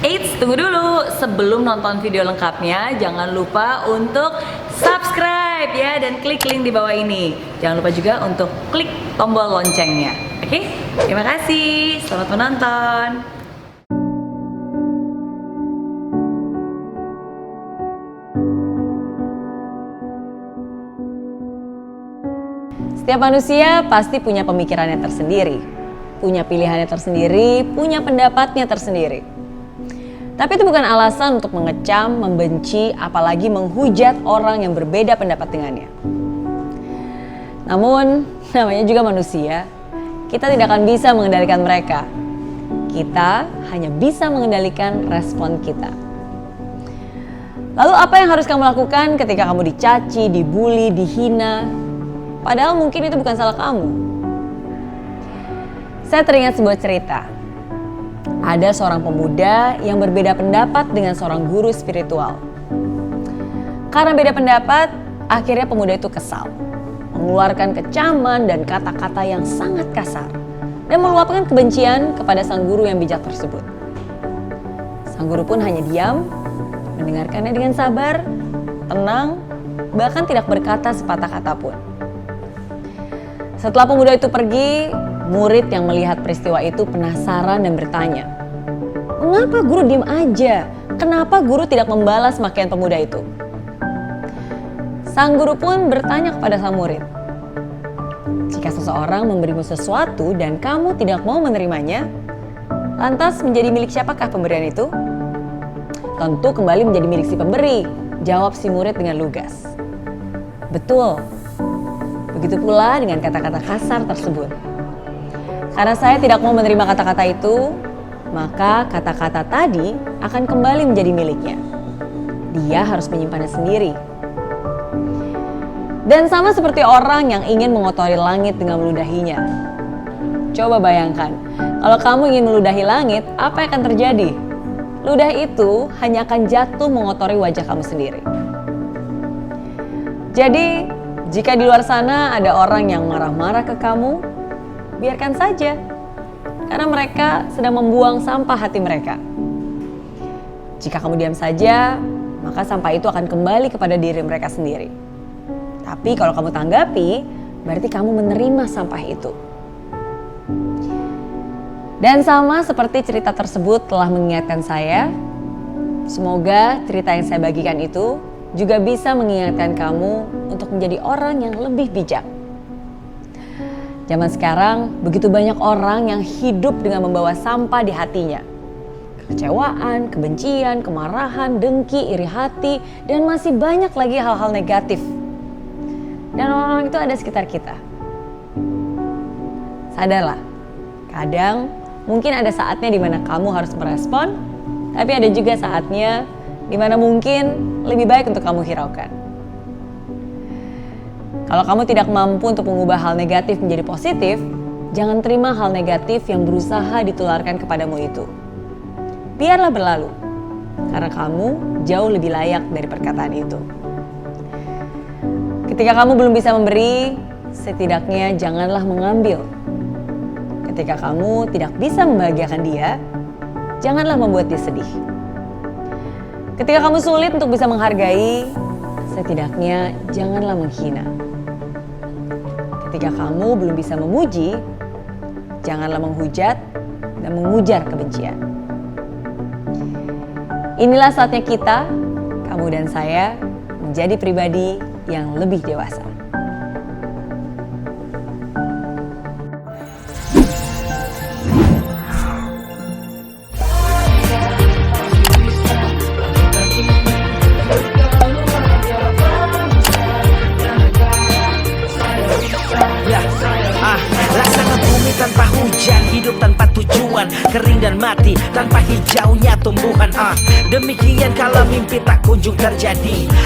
Eits, tunggu dulu. Sebelum nonton video lengkapnya, jangan lupa untuk subscribe ya dan klik link di bawah ini. Jangan lupa juga untuk klik tombol loncengnya. Oke? Terima kasih. Selamat menonton. Setiap manusia pasti punya pemikirannya tersendiri, punya pilihannya tersendiri, punya pendapatnya tersendiri. Tapi itu bukan alasan untuk mengecam, membenci, apalagi menghujat orang yang berbeda pendapat dengannya. Namun, namanya juga manusia, kita tidak akan bisa mengendalikan mereka. Kita hanya bisa mengendalikan respon kita. Lalu apa yang harus kamu lakukan ketika kamu dicaci, dibully, dihina? Padahal mungkin itu bukan salah kamu. Saya teringat sebuah cerita. Ada seorang pemuda yang berbeda pendapat dengan seorang guru spiritual. Karena beda pendapat, akhirnya pemuda itu kesal. Mengeluarkan kecaman dan kata-kata yang sangat kasar. Dan meluapkan kebencian kepada sang guru yang bijak tersebut. Sang guru pun hanya diam, mendengarkannya dengan sabar, tenang, bahkan tidak berkata sepatah kata pun. Setelah pemuda itu pergi, murid yang melihat peristiwa itu penasaran dan bertanya, "Mengapa guru diam aja? Kenapa guru tidak membalas makian pemuda itu?" Sang guru pun bertanya kepada sang murid, "Jika seseorang memberimu sesuatu dan kamu tidak mau menerimanya, lantas menjadi milik siapakah pemberian itu?" "Tentu kembali menjadi milik si pemberi," jawab si murid dengan lugas. Betul. Begitu pula dengan kata-kata kasar tersebut. Karena saya tidak mau menerima kata-kata itu, maka kata-kata tadi akan kembali menjadi miliknya. Dia harus menyimpannya sendiri. Dan sama seperti orang yang ingin mengotori langit dengan meludahinya. Coba bayangkan, kalau kamu ingin meludahi langit, apa yang akan terjadi? Ludah itu hanya akan jatuh mengotori wajah kamu sendiri. Jadi, jika di luar sana ada orang yang marah-marah ke kamu, biarkan saja. Karena mereka sedang membuang sampah hati mereka. Jika kamu diam saja, maka sampah itu akan kembali kepada diri mereka sendiri. Tapi kalau kamu tanggapi, berarti kamu menerima sampah itu. Dan sama seperti cerita tersebut telah mengingatkan saya, semoga cerita yang saya bagikan itu juga bisa mengingatkan kamu untuk menjadi orang yang lebih bijak. Zaman sekarang begitu banyak orang yang hidup dengan membawa sampah di hatinya. Kekecewaan, kebencian, kemarahan, dengki, iri hati, dan masih banyak lagi hal-hal negatif. Dan orang-orang itu ada sekitar kita. Sadarlah, kadang mungkin ada saatnya di mana kamu harus merespon, tapi ada juga saatnya di mana mungkin lebih baik untuk kamu hiraukan. Kalau kamu tidak mampu untuk mengubah hal negatif menjadi positif, jangan terima hal negatif yang berusaha ditularkan kepadamu itu. Biarlah berlalu, karena kamu jauh lebih layak dari perkataan itu. Ketika kamu belum bisa memberi, setidaknya janganlah mengambil. Ketika kamu tidak bisa membahagiakan dia, janganlah membuat dia sedih. Ketika kamu sulit untuk bisa menghargai, setidaknya janganlah menghina. Ketika kamu belum bisa memuji, janganlah menghujat dan mengujar kebencian. Inilah saatnya kita, kamu dan saya, menjadi pribadi yang lebih dewasa. Tanpa hujan, hidup tanpa tujuan, kering dan mati tanpa hijaunya tumbuhan. Demikian kalau mimpi tak kunjung terjadi.